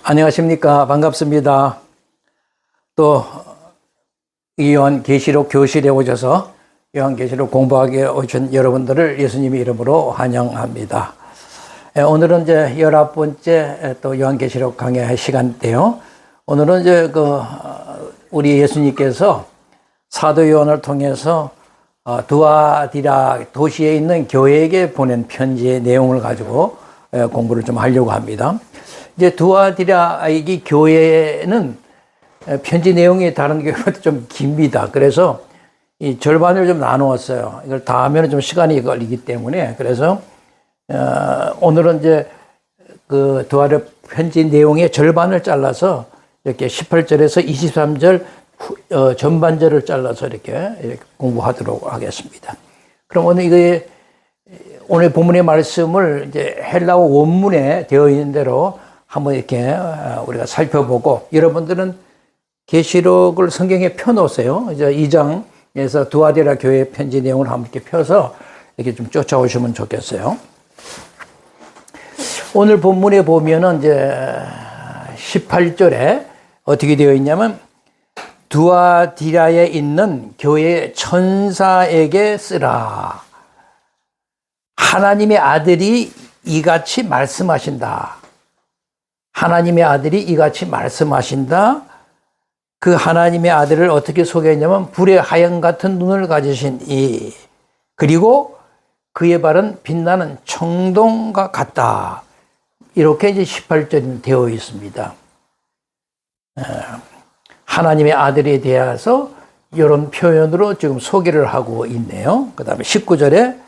안녕하십니까. 반갑습니다. 또 요한계시록 교실에 오셔서 요한계시록 공부하게 오신 여러분들을 예수님의 이름으로 환영합니다. 오늘은 이제 19번째 또 요한계시록 강의 시간인데요. 오늘은 이제 우리 예수님께서 사도 요한을 통해서 두아디라 도시에 있는 교회에게 보낸 편지의 내용을 가지고 공부를 좀 하려고 합니다. 이제 두아디라 이 교회는 편지 내용이 다른 교회보다 좀 깁니다. 그래서 이 절반을 좀 나누었어요. 이걸 다 하면 좀 시간이 걸리기 때문에. 그래서 오늘은 이제 그 두아디라 편지 내용의 절반을 잘라서 이렇게 18절에서 23절 전반절을 잘라서 이렇게 공부하도록 하겠습니다. 그럼 오늘 본문의 말씀을 이제 헬라어 원문에 되어 있는 대로 한번 이렇게 우리가 살펴보고, 여러분들은 계시록을 성경에 펴놓으세요. 이제 2장에서 두아디라 교회 편지 내용을 한번 이렇게 펴서 이렇게 좀 쫓아오시면 좋겠어요. 오늘 본문에 보면은 이제 18절에 어떻게 되어 있냐면, 두아디라에 있는 교회 천사에게 쓰라. 하나님의 아들이 이같이 말씀하신다. 하나님의 아들이 이같이 말씀하신다. 그 하나님의 아들을 어떻게 소개했냐면, 불의 하양 같은 눈을 가지신 이, 그리고 그의 발은 빛나는 청동과 같다. 이렇게 이제 18절이 되어 있습니다. 하나님의 아들에 대해서 이런 표현으로 지금 소개를 하고 있네요. 그 다음에 19절에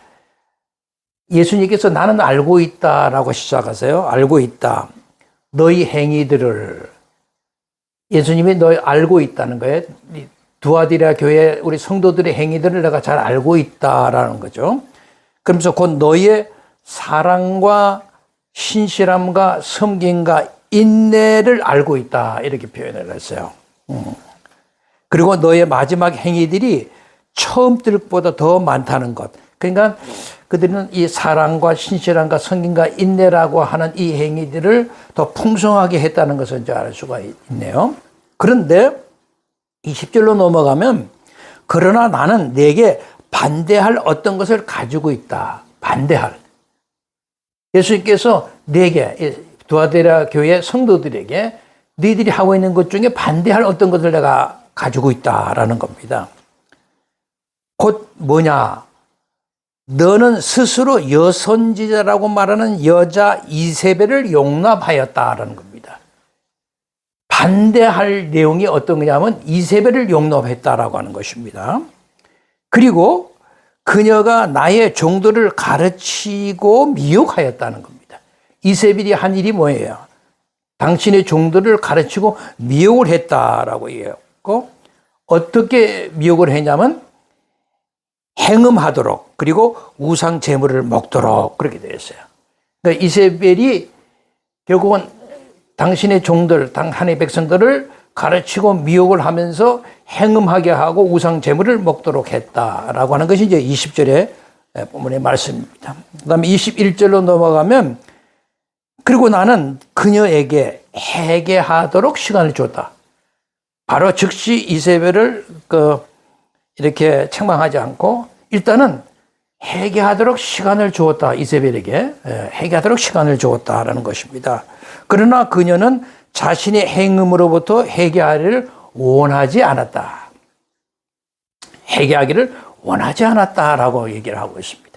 예수님께서 나는 알고 있다라고 시작하세요. 알고 있다. 너희 행위들을. 예수님이 너희 알고 있다는 거예요. 두아디라 교회 우리 성도들의 행위들을 내가 잘 알고 있다라는 거죠. 그러면서 곧 너희의 사랑과 신실함과 섬김과 인내를 알고 있다. 이렇게 표현을 했어요. 그리고 너의 마지막 행위들이 처음 때보다 더 많다는 것. 그러니까 그들은 이 사랑과 신실함과 섬김과 인내라고 하는 이 행위들을 더 풍성하게 했다는 것을 이제 알 수가 있네요. 그런데 20절로 넘어가면, 그러나 나는 내게 반대할 어떤 것을 가지고 있다. 반대할. 예수님께서 내게, 두아디라 교회 성도들에게 너희들이 하고 있는 것 중에 반대할 어떤 것을 내가 가지고 있다라는 겁니다. 곧 뭐냐? 너는 스스로 여선지자라고 말하는 여자 이세벨을 용납하였다라는 겁니다. 반대할 내용이 어떤 거냐면 이세벨을 용납했다라고 하는 것입니다. 그리고 그녀가 나의 종들을 가르치고 미혹하였다는 겁니다. 이세벨이 한 일이 뭐예요? 당신의 종들을 가르치고 미혹을 했다라고 얘기했고, 어떻게 미혹을 했냐면 행음하도록, 그리고 우상 제물을 먹도록, 그렇게 되어 있어요. 그러니까 이세벨이 결국은 당신의 종들, 하나님의 백성들을 가르치고 미혹을 하면서 행음하게 하고 우상 제물을 먹도록 했다라고 하는 것이 이제 20절의 본문의 말씀입니다. 그 다음에 21절로 넘어가면, 그리고 나는 그녀에게 회개하도록 시간을 줬다. 바로 즉시 이세벨을 이렇게 책망하지 않고 일단은 회개하도록 시간을 주었다. 이세벨에게 회개하도록 시간을 주었다라는 것입니다. 그러나 그녀는 자신의 행음으로부터 회개하기를 원하지 않았다. 회개하기를 원하지 않았다라고 얘기를 하고 있습니다.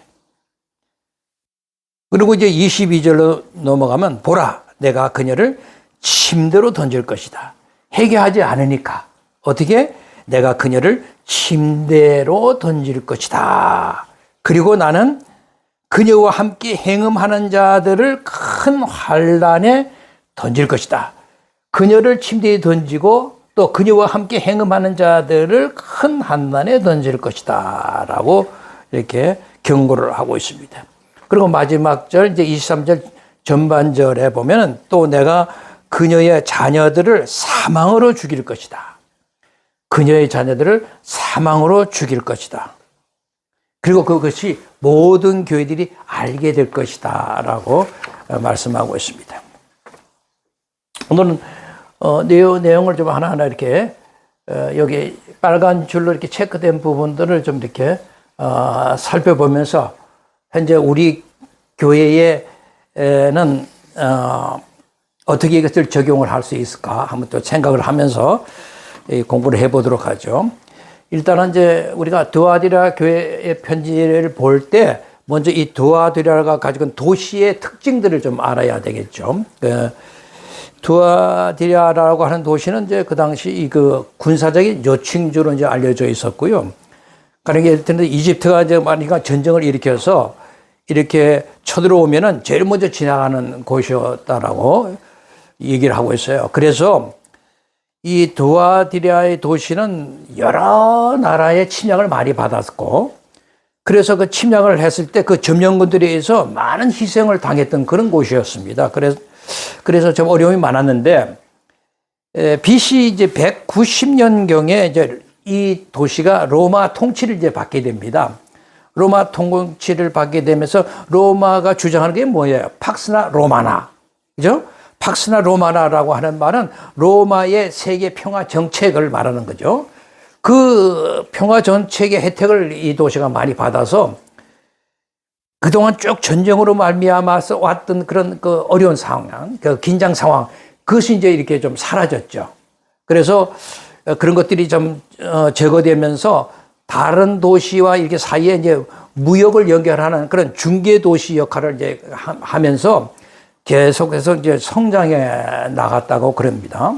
그리고 이제 22절로 넘어가면, 보라, 내가 그녀를 침대로 던질 것이다. 회개하지 않으니까 어떻게? 내가 그녀를 침대로 던질 것이다. 그리고 나는 그녀와 함께 행음하는 자들을 큰 환란에 던질 것이다. 그녀를 침대에 던지고 또 그녀와 함께 행음하는 자들을 큰 환난에 던질 것이다 라고 이렇게 경고를 하고 있습니다. 그리고 마지막 절 이제 23절 전반절에 보면 또 내가 그녀의 자녀들을 사망으로 죽일 것이다. 그녀의 자녀들을 사망으로 죽일 것이다. 그리고 그것이 모든 교회들이 알게 될 것이다 라고 말씀하고 있습니다. 오늘은 내용을 좀 하나하나 이렇게 여기 빨간 줄로 이렇게 체크된 부분들을 좀 이렇게 살펴보면서 현재 우리 교회에는 어떻게 이것을 적용을 할 수 있을까 한번 또 생각을 하면서 공부를 해보도록 하죠. 일단은 이제 우리가 두아디라 교회의 편지를 볼 때 먼저 이 두아디라가 가지고 있는 도시의 특징들을 좀 알아야 되겠죠. 두아디라라고 하는 도시는 이제 그 당시 그 군사적인 요충지로 이제 알려져 있었고요. 그러니까 예를 들면 이집트가 이제 만약에 전쟁을 일으켜서 이렇게 쳐들어오면은 제일 먼저 지나가는 곳이었다라고 얘기를 하고 있어요. 그래서 이 두아디라의 도시는 여러 나라의 침략을 많이 받았고, 그래서 그 침략을 했을 때 그 점령군들에 의해서 많은 희생을 당했던 그런 곳이었습니다. 그래서 좀 어려움이 많았는데, BC 이제 190년경에 이제 이 도시가 로마 통치를 이제 받게 됩니다. 로마 통치를 받게 되면서 로마가 주장하는 게 뭐예요? 팍스나 로마나. 그죠? 팍스나 로마나라고 하는 말은 로마의 세계 평화 정책을 말하는 거죠. 그 평화 정책의 혜택을 이 도시가 많이 받아서 그동안 쭉 전쟁으로 말미암아서 왔던 그런 그 어려운 상황, 그 긴장 상황, 그것이 이제 이렇게 좀 사라졌죠. 그래서 그런 것들이 좀 제거되면서 다른 도시와 이렇게 사이에 이제 무역을 연결하는 그런 중개 도시 역할을 이제 하면서 계속해서 이제 성장해 나갔다고 그럽니다.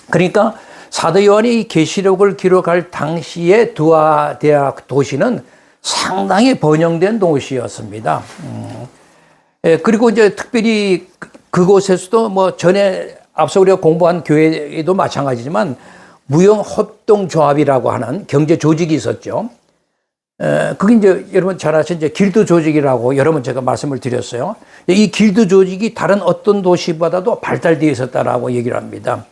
그러니까 사도 요한이 계시록을 기록할 당시에 두아디라 도시는 상당히 번영된 도시였습니다. 그리고 이제 특별히 그곳에서도 뭐 전에 앞서 우리가 공부한 교회도 마찬가지지만 무역협동조합이라고 하는 경제 조직이 있었죠. 그게 이제 여러분 잘 아시는 이제 길드 조직이라고 여러 번 제가 말씀을 드렸어요. 이 길드 조직이 다른 어떤 도시보다도 발달되어 있었다라고 얘기를 합니다.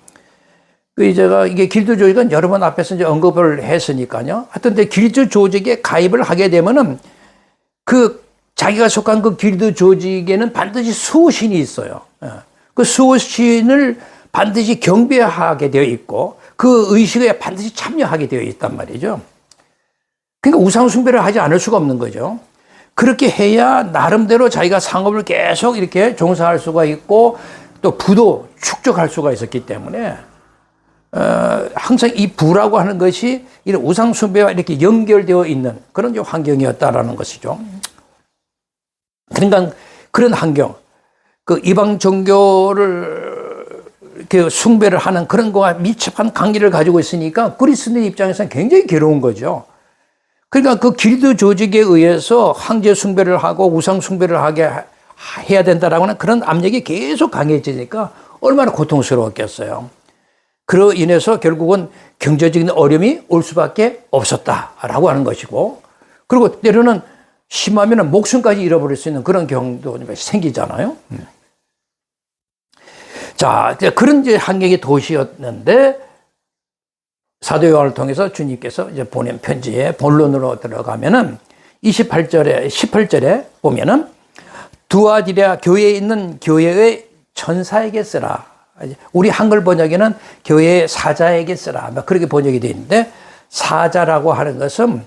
제가 이게 길드 조직은 여러 번 앞에서 이제 언급을 했으니까요. 하여튼 길드 조직에 가입을 하게 되면은 그 자기가 속한 그 길드 조직에는 반드시 수호신이 있어요. 그 수호신을 반드시 경배하게 되어 있고 그 의식에 반드시 참여하게 되어 있단 말이죠. 그러니까 우상숭배를 하지 않을 수가 없는 거죠. 그렇게 해야 나름대로 자기가 상업을 계속 이렇게 종사할 수가 있고 또 부도 축적할 수가 있었기 때문에 항상 이 부라고 하는 것이 이런 우상숭배와 이렇게 연결되어 있는 그런 환경이었다라는 것이죠. 그러니까 그런 환경, 그 이방 종교를 이렇게 숭배를 하는 그런 거와 밀접한 관계를 가지고 있으니까 그리스도인 입장에서는 굉장히 괴로운 거죠. 그러니까 그 길드 조직에 의해서 황제 숭배를 하고 우상 숭배를 하게 해야 된다라고 하는 그런 압력이 계속 강해지니까 얼마나 고통스러웠겠어요. 그로 인해서 결국은 경제적인 어려움이 올 수밖에 없었다라고 하는 것이고, 그리고 때로는 심하면 목숨까지 잃어버릴 수 있는 그런 경우도 생기잖아요. 자, 그런 이제 환경의 도시였는데 사도 요한을 통해서 주님께서 이제 보낸 편지의 본론으로 들어가면은 18절에 보면은 두아디라 교회에 있는 교회의 천사에게 쓰라. 우리 한글 번역에는 교회의 사자에게 쓰라. 그렇게 번역이 되어 있는데 사자라고 하는 것은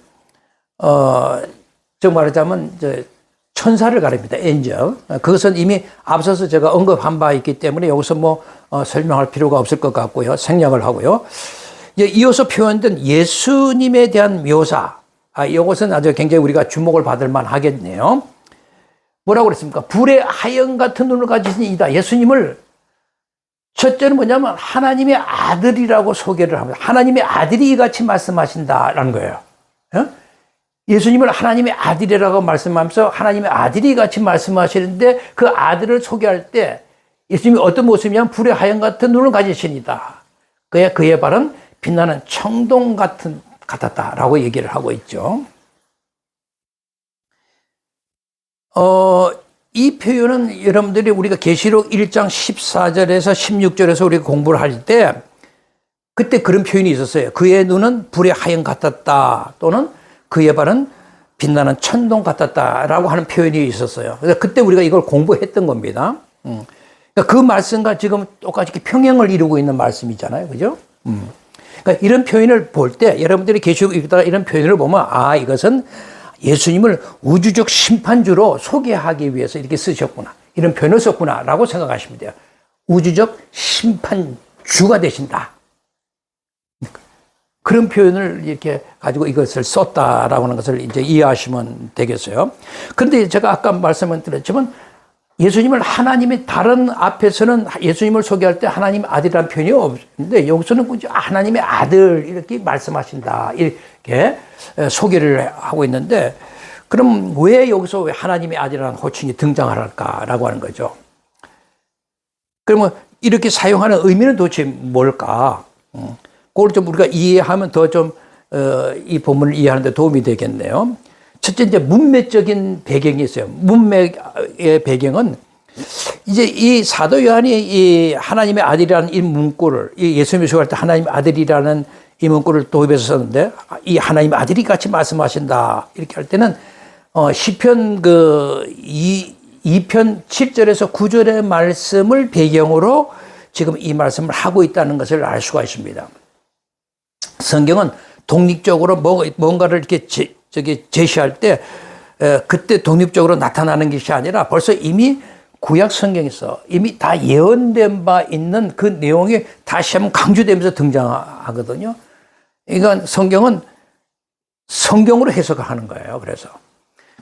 즉 말하자면 이제 천사를 가립니다. 엔젤. 그것은 이미 앞서서 제가 언급한 바 있기 때문에 여기서 뭐 설명할 필요가 없을 것 같고요. 생략을 하고요. 이제 이어서 표현된 예수님에 대한 묘사. 이것은 아주 굉장히 우리가 주목을 받을 만하겠네요. 뭐라고 그랬습니까? 불의 하영 같은 눈을 가지신 이다. 예수님을 첫째는 뭐냐면 하나님의 아들이라고 소개를 합니다. 하나님의 아들이 이같이 말씀하신다라는 거예요. 예수님을 하나님의 아들이라고 말씀하면서 하나님의 아들이 같이 말씀하시는데 그 아들을 소개할 때 예수님이 어떤 모습이냐면 불의 하영 같은 눈을 가지신이다. 그의 발은 빛나는 청동 같았다라고 얘기를 하고 있죠. 이 표현은 여러분들이 우리가 계시록 1장 14절에서 16절에서 우리가 공부를 할 때 그때 그런 표현이 있었어요. 그의 눈은 불의 하영 같았다 또는 그의 발은 빛나는 천동 같았다라고 하는 표현이 있었어요. 그래서 그때 우리가 이걸 공부했던 겁니다. 그러니까 그러니까 그 말씀과 지금 똑같이 평행을 이루고 있는 말씀이잖아요. 그죠? 그러니까 이런 표현을 볼 때 여러분들이 계시록 읽다가 이런 표현을 보면 아, 이것은 예수님을 우주적 심판주로 소개하기 위해서 이렇게 쓰셨구나. 이런 표현을 썼구나. 라고 생각하시면 돼요. 우주적 심판주가 되신다. 그런 표현을 이렇게 가지고 이것을 썼다라고 하는 것을 이제 이해하시면 되겠어요. 그런데 제가 아까 말씀을 드렸지만 예수님을 하나님의 다른 앞에서는 예수님을 소개할 때 하나님 아들이라는 표현이 없는데 여기서는 하나님의 아들 이렇게 말씀하신다. 이렇게 소개를 하고 있는데 그럼 왜 여기서 왜 하나님의 아들이라는 호칭이 등장할까라고 하는 거죠. 그러면 이렇게 사용하는 의미는 도대체 뭘까? 그걸 좀 우리가 이해하면 더 좀 이 본문을 이해하는 데 도움이 되겠네요. 첫째, 이제 문맥적인 배경이 있어요. 문맥의 배경은 이제 이 사도 요한이 이 하나님의 아들이라는 이 문구를, 이 예수님이 소개할 때 하나님의 아들이라는 이 문구를 도입해서 썼는데, 이 하나님의 아들이 같이 말씀하신다. 이렇게 할 때는, 시편 2편 7절에서 9절의 말씀을 배경으로 지금 이 말씀을 하고 있다는 것을 알 수가 있습니다. 성경은 독립적으로 뭔가를 이렇게 제시할 때 그때 독립적으로 나타나는 것이 아니라 벌써 이미 구약 성경에서 이미 다 예언된 바 있는 그 내용이 다시 한번 강조되면서 등장하거든요. 그러니까 성경은 성경으로 해석하는 거예요. 그래서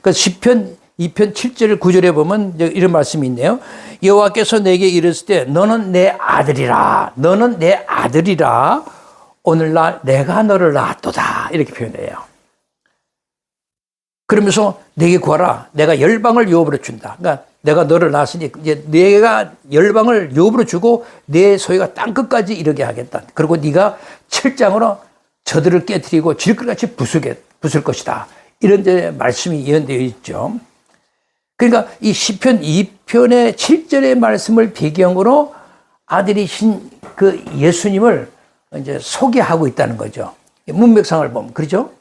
그 시편 2편 7절 9절에 보면 이런 말씀이 있네요. 여호와께서 내게 이르실 때 너는 내 아들이라, 너는 내 아들이라, 오늘날 내가 너를 낳았도다. 이렇게 표현해요. 그러면서 내게 구하라. 내가 열방을 유업으로 준다. 그러니까 내가 너를 낳았으니 이제 내가 열방을 유업으로 주고 내 소유가 땅 끝까지 이르게 하겠다. 그리고 네가 철장으로 저들을 깨뜨리고 질그같이 부술 것이다. 이런 데 말씀이 예언되어 있죠. 그러니까 이 시편 2편의 7절의 말씀을 배경으로 아들이신 그 예수님을 이제 소개하고 있다는 거죠. 문맥상을 보면 그렇죠?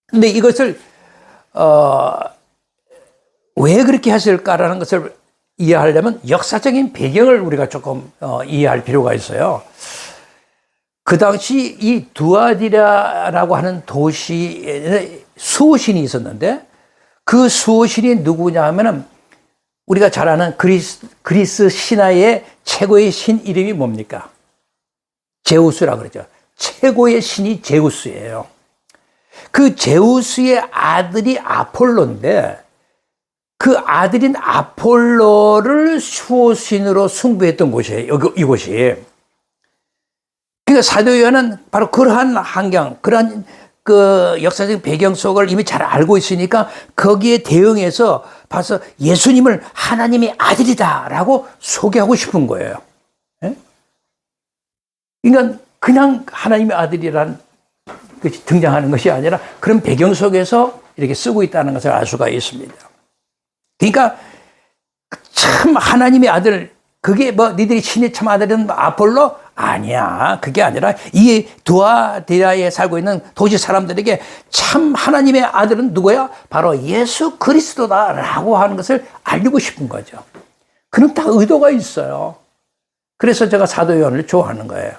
근데 이것을 왜 그렇게 했을까라는 것을 이해하려면 역사적인 배경을 우리가 조금 이해할 필요가 있어요. 그 당시 이 두아디라라고 하는 도시에 수호신이 있었는데 그 수호신이 누구냐 하면은 우리가 잘 아는 그리스 신화의 최고의 신 이름이 뭡니까? 제우스라 그러죠. 최고의 신이 제우스예요. 그 제우스의 아들이 아폴로인데 그 아들인 아폴로를 수호신으로 숭배했던 곳이에요. 이곳이. 그러니까 사도 요한은 바로 그러한 환경, 그러한 그 역사적 배경 속을 이미 잘 알고 있으니까 거기에 대응해서 봐서 예수님을 하나님의 아들이다라고 소개하고 싶은 거예요. 그러니까 그냥 하나님의 아들이란 것이 등장하는 것이 아니라 그런 배경 속에서 이렇게 쓰고 있다는 것을 알 수가 있습니다. 그러니까 참 하나님의 아들, 그게 뭐 니들이 신의 참 아들은 아폴로? 아니야. 그게 아니라 이 두아디라에 살고 있는 도시 사람들에게 참 하나님의 아들은 누구야? 바로 예수 그리스도다라고 하는 것을 알리고 싶은 거죠. 그는 다 의도가 있어요. 그래서 제가 사도 요한을 좋아하는 거예요.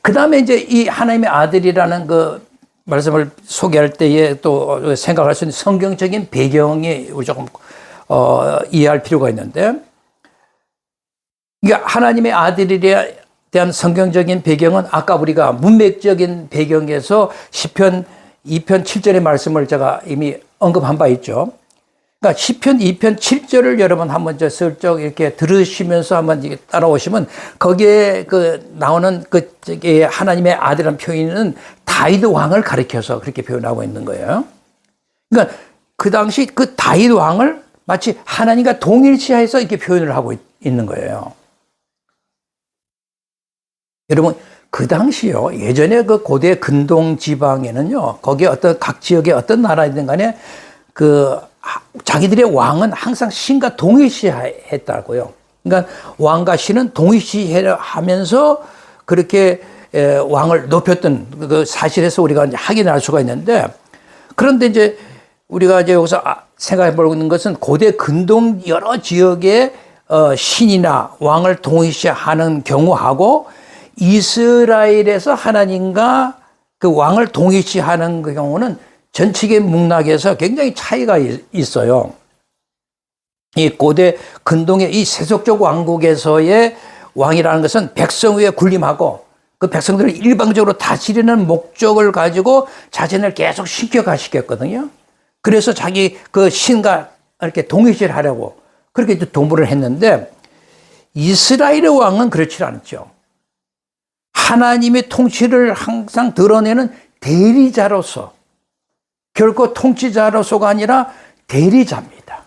그 다음에 이제 이 하나님의 아들이라는 그 말씀을 소개할 때에 또 생각할 수 있는 성경적인 배경이 우리 조금 이해할 필요가 있는데, 그러니까 하나님의 아들에 대한 성경적인 배경은 아까 우리가 문맥적인 배경에서 시편 2편 7절의 말씀을 제가 이미 언급한 바 있죠. 그러니까 시편 2편 7절을 여러분 한번 슬쩍 이렇게 들으시면서 한번 따라오시면 거기에 그 나오는 그 하나님의 아들이라는 표현은 다윗 왕을 가리켜서 그렇게 표현하고 있는 거예요. 그러니까 그 당시 그 다윗 왕을 마치 하나님과 동일시해서 이렇게 표현을 하고 있는 거예요. 여러분, 그 당시요, 예전에 그 고대 근동 지방에는요, 거기에 어떤 각 지역의 어떤 나라이든 간에 그 자기들의 왕은 항상 신과 동일시했다고요. 그러니까 왕과 신은 동일시하면서 그렇게 왕을 높였던 그 사실에서 우리가 이제 확인할 수가 있는데, 그런데 이제 우리가 이제 여기서 생각해 보는 것은 고대 근동 여러 지역의 신이나 왕을 동일시하는 경우하고 이스라엘에서 하나님과 그 왕을 동일시하는 그 경우는 전체의 문학에서 굉장히 차이가 있어요. 이 고대 근동의 이 세속적 왕국에서의 왕이라는 것은 백성 위에 군림하고 그 백성들을 일방적으로 다스리는 목적을 가지고 자신을 계속 신격화시켰거든요. 그래서 자기 그 신과 이렇게 동일시를 하려고 그렇게 도모를 했는데 이스라엘의 왕은 그렇지 않죠. 하나님의 통치를 항상 드러내는 대리자로서 결코 통치자로서가 아니라 대리자입니다.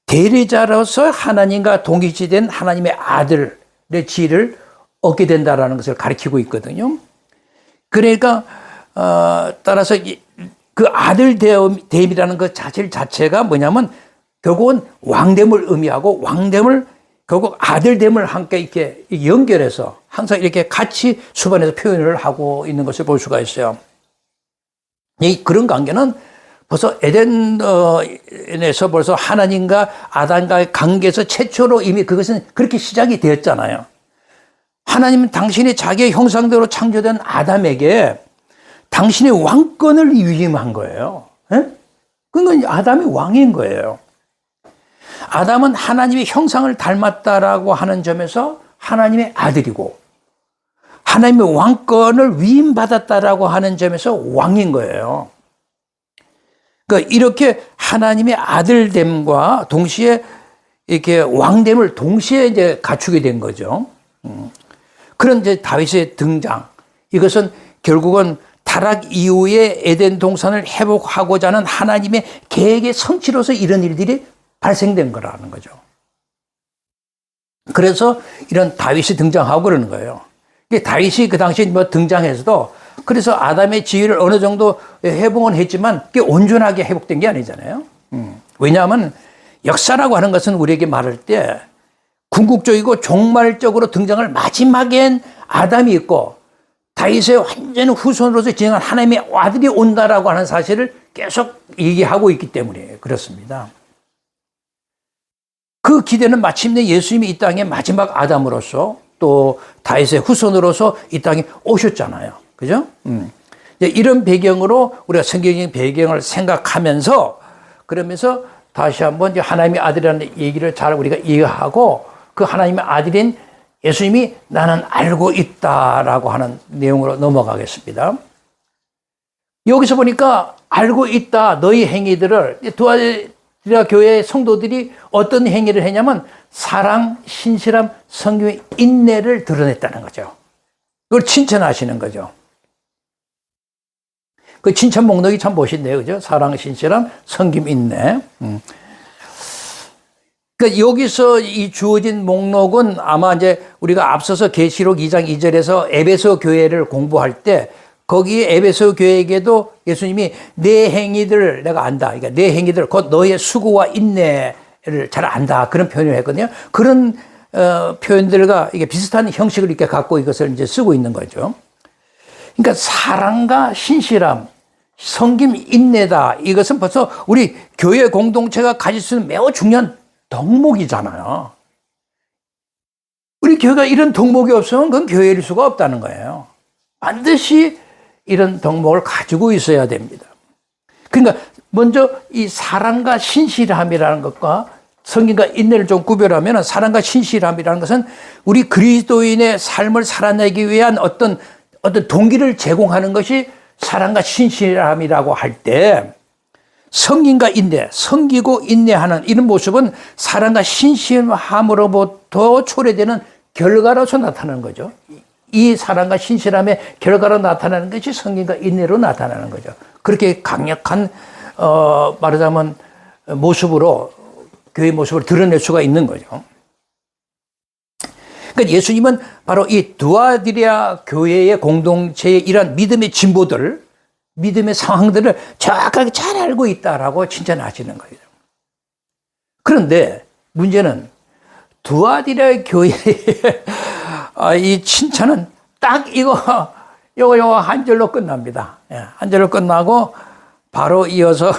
대리자로서 하나님과 동일시된 하나님의 아들의 지위를 얻게 된다는 것을 가리키고 있거든요. 그러니까 따라서 그 아들됨이라는 것 자체가 뭐냐면 결국은 왕됨을 의미하고 왕됨을 결국 아들됨을 함께 이렇게 연결해서 항상 이렇게 같이 수반해서 표현을 하고 있는 것을 볼 수가 있어요. 그런 관계는 벌써 에덴에서 벌써 하나님과 아담과의 관계에서 최초로 이미 그것은 그렇게 시작이 되었잖아요. 하나님은 당신이 자기의 형상대로 창조된 아담에게 당신의 왕권을 위임한 거예요. 그러니까 아담이 왕인 거예요. 아담은 하나님의 형상을 닮았다라고 하는 점에서 하나님의 아들이고 하나님의 왕권을 위임받았다라고 하는 점에서 왕인 거예요. 그러니까 이렇게 하나님의 아들됨과 동시에 이렇게 왕됨을 동시에 이제 갖추게 된 거죠. 그런 이제 다윗의 등장. 이것은 결국은 타락 이후에 에덴 동산을 회복하고자 하는 하나님의 계획의 성취로서 이런 일들이 발생된 거라는 거죠. 그래서 이런 다윗이 등장하고 그러는 거예요. 다윗이 그 당시에 뭐 등장해서도 그래서 아담의 지위를 어느 정도 회복은 했지만 그게 온전하게 회복된 게 아니잖아요. 왜냐하면 역사라고 하는 것은 우리에게 말할 때 궁극적이고 종말적으로 등장할 마지막엔 아담이 있고 다윗의 완전 후손으로서 진행한 하나님의 아들이 온다라고 하는 사실을 계속 얘기하고 있기 때문에 그렇습니다. 그 기대는 마침내 예수님이 이 땅의 마지막 아담으로서 또 다윗의 후손으로서 이 땅에 오셨잖아요. 그죠? 이런 배경으로 우리가 성경적인 배경을 생각하면서 그러면서 다시 한번 이제 하나님의 아들이라는 얘기를 잘 우리가 이해하고 그 하나님의 아들인 예수님이 나는 알고 있다라고 하는 내용으로 넘어가겠습니다. 여기서 보니까 알고 있다 너희 행위들을 두아디라 교회의 성도들이 어떤 행위를 했냐면 사랑, 신실함, 성경의 인내를 드러냈다는 거죠. 그걸 칭찬하시는 거죠. 그 칭찬 목록이 참 멋있네요. 그죠? 사랑, 신실함, 성김, 인내. 그러니까 여기서 이 주어진 목록은 아마 이제 우리가 앞서서 계시록 2장 2절에서 에베소 교회를 공부할 때 거기 에베소 교회에게도 예수님이 내 행위들을 내가 안다. 그러니까 내 행위들, 곧 너의 수고와 인내를 잘 안다. 그런 표현을 했거든요. 그런 표현들과 이게 비슷한 형식을 이렇게 갖고 이것을 이제 쓰고 있는 거죠. 그러니까 사랑과 신실함, 성김, 인내다. 이것은 벌써 우리 교회 공동체가 가질 수 있는 매우 중요한 덕목이잖아요. 우리 교회가 이런 덕목이 없으면 그건 교회일 수가 없다는 거예요. 반드시 이런 덕목을 가지고 있어야 됩니다. 그러니까 먼저 이 사랑과 신실함이라는 것과 성김과 인내를 좀 구별하면 사랑과 신실함이라는 것은 우리 그리스도인의 삶을 살아내기 위한 어떤 동기를 제공하는 것이 사랑과 신실함이라고 할 때 성김과 인내, 섬기고 인내하는 이런 모습은 사랑과 신실함으로부터 초래되는 결과로서 나타나는 거죠. 이 사랑과 신실함의 결과로 나타나는 것이 성김과 인내로 나타나는 거죠. 그렇게 강력한 말하자면 모습으로 교회의 모습을 드러낼 수가 있는 거죠. 그러니까 예수님은 바로 이 두아디라 교회의 공동체의 이러한 믿음의 진보들, 믿음의 상황들을 정확하게 잘 알고 있다라고 칭찬하시는 거예요. 그런데 문제는 두아디라 교회의 이 칭찬은 딱 이거 한 절로 끝납니다. 한 절로 끝나고 바로 이어서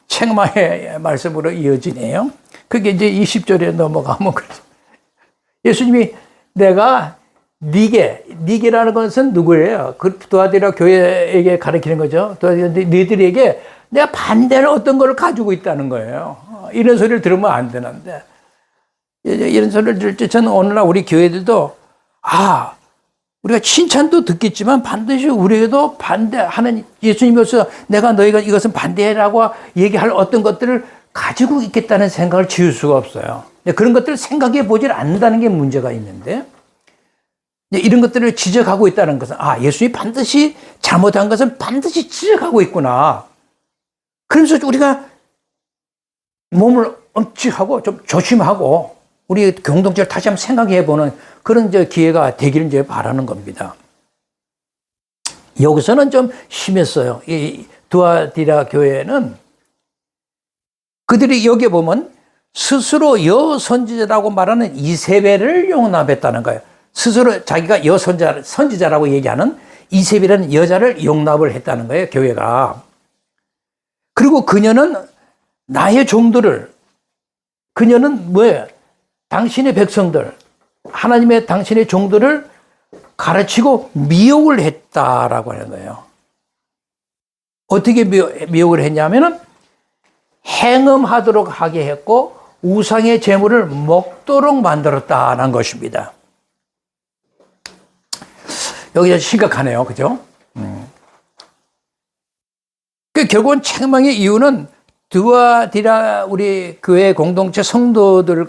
책망의 말씀으로 이어지네요. 그게 이제 20절에 넘어가면 그렇죠. 예수님이 내가 니게라는 것은 누구예요? 그 두아디라 교회에게 가르치는 거죠. 너희들에게 내가 반대로 어떤 걸 가지고 있다는 거예요. 이런 소리를 들으면 안 되는데, 이런 소리를 들을 때 저는 오늘날 우리 교회들도 우리가 칭찬도 듣겠지만 반드시 우리에게도 반대하는, 예수님께서 내가 너희가 이것은 반대라고 얘기할 어떤 것들을 가지고 있겠다는 생각을 지울 수가 없어요. 그런 것들을 생각해 보질 않는다는 게 문제가 있는데, 이런 것들을 지적하고 있다는 것은 예수님이 반드시 잘못한 것은 반드시 지적하고 있구나. 그러면서 우리가 몸을 엄직하고 좀 조심하고 우리 공동체를 다시 한번 생각해 보는 그런 기회가 되기를 이제 바라는 겁니다. 여기서는 좀 심했어요. 이 두아디라 교회는 그들이 여기에 보면 스스로 여선지자라고 말하는 이세벨을 용납했다는 거예요. 스스로 자기가 선지자라고 얘기하는 이세벨이라는 여자를 용납을 했다는 거예요, 교회가. 그리고 그녀는 나의 종들을, 그녀는 뭐예요? 당신의 백성들, 하나님의 당신의 종들을 가르치고 미혹을 했다라고 하는 거예요. 어떻게 미혹을 했냐면은 행음하도록 하게 했고 우상의 제물을 먹도록 만들었다는 것입니다. 여기가 심각하네요. 그죠? 결국은 책망의 이유는 두아디라 우리 교회 공동체 성도들이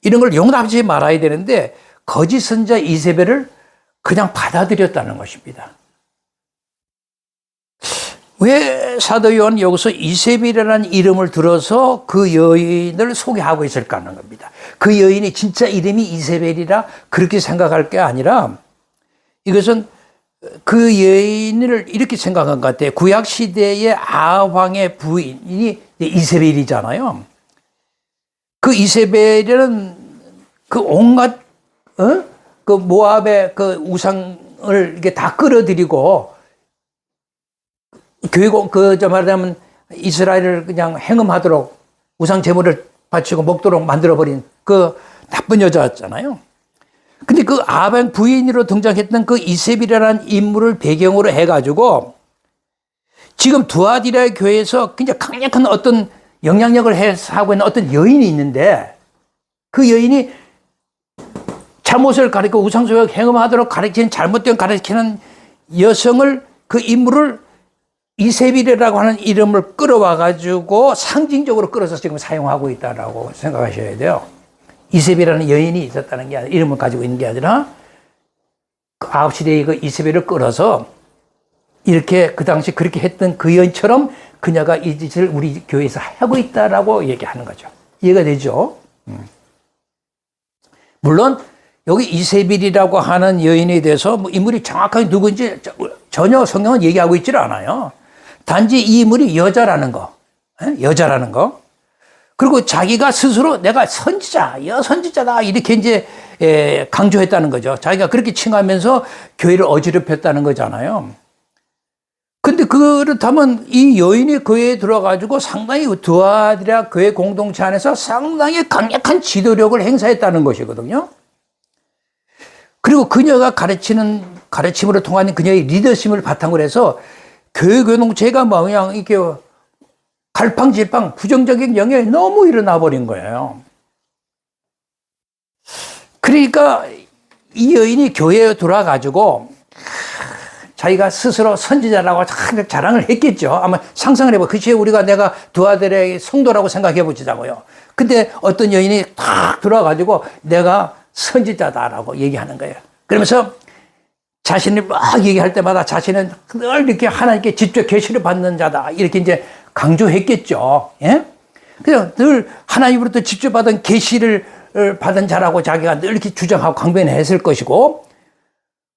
이런 걸 용납하지 말아야 되는데 거짓 선지자 이세벨을 그냥 받아들였다는 것입니다. 왜 사도 요한은 여기서 이세벨이라는 이름을 들어서 그 여인을 소개하고 있을까 하는 겁니다. 그 여인이 진짜 이름이 이세벨이라 그렇게 생각할 게 아니라 이것은 그 여인을 이렇게 생각한 것 같아요. 구약시대의 아합왕의 부인이 이세벨이잖아요. 그 이세벨은 그 온갖, 그 모압의 그 우상을 이렇게 다 끌어들이고, 말하자면 이스라엘을 그냥 행음하도록 우상 제물을 바치고 먹도록 만들어버린 그 나쁜 여자였잖아요. 근데 그 아합 부인으로 등장했던 그 이세벨이라는 인물을 배경으로 해가지고 지금 두아디라 교회에서 굉장히 강력한 어떤 영향력을 하고 있는 어떤 여인이 있는데 그 여인이 잘못을 가리키고 우상숭배 행음하도록 가르치는 잘못된 가르치는 여성을 그 인물을 이세벨이라고 하는 이름을 끌어와가지고 상징적으로 끌어서 지금 사용하고 있다라고 생각하셔야 돼요. 이세벨이라는 여인이 있었다는 게 아니라 이름을 가지고 있는 게 아니라 그 아합 시대의 그 이세벨을 끌어서 이렇게 그 당시 그렇게 했던 그 여인처럼 그녀가 이 짓을 우리 교회에서 하고 있다라고 얘기하는 거죠. 이해가 되죠? 물론 여기 이세벨이라고 하는 여인에 대해서 뭐 인물이 정확하게 누구인지 전혀 성경은 얘기하고 있지를 않아요. 단지 이 인물이 여자라는 거. 그리고 자기가 스스로 내가 여선지자다 이렇게 이제 강조했다는 거죠. 자기가 그렇게 칭하면서 교회를 어지럽혔다는 거잖아요. 근데 그렇다면 이 여인이 교회에 들어가지고 상당히 두아디라 교회 공동체 안에서 상당히 강력한 지도력을 행사했다는 것이거든요. 그리고 그녀가 가르침으로 통하는 그녀의 리더십을 바탕으로 해서 교회 공동체가 그냥 이렇게 갈팡질팡 부정적인 영향이 너무 일어나 버린 거예요. 그러니까 이 여인이 교회에 들어와가지고 자기가 스스로 선지자라고 자랑을 했겠죠. 아마 상상을 해봐. 그치, 내가 두아디라의 성도라고 생각해 보자고요. 근데 어떤 여인이 딱 들어와가지고 내가 선지자다라고 얘기하는 거예요. 그러면서 자신을 막 얘기할 때마다 자신은 늘 이렇게 하나님께 직접 계시를 받는 자다. 이렇게 이제 강조했겠죠. 예? 그래서 늘 하나님으로부터 직접 받은 계시를 받은 자라고 자기가 늘 이렇게 주장하고 강변했을 것이고,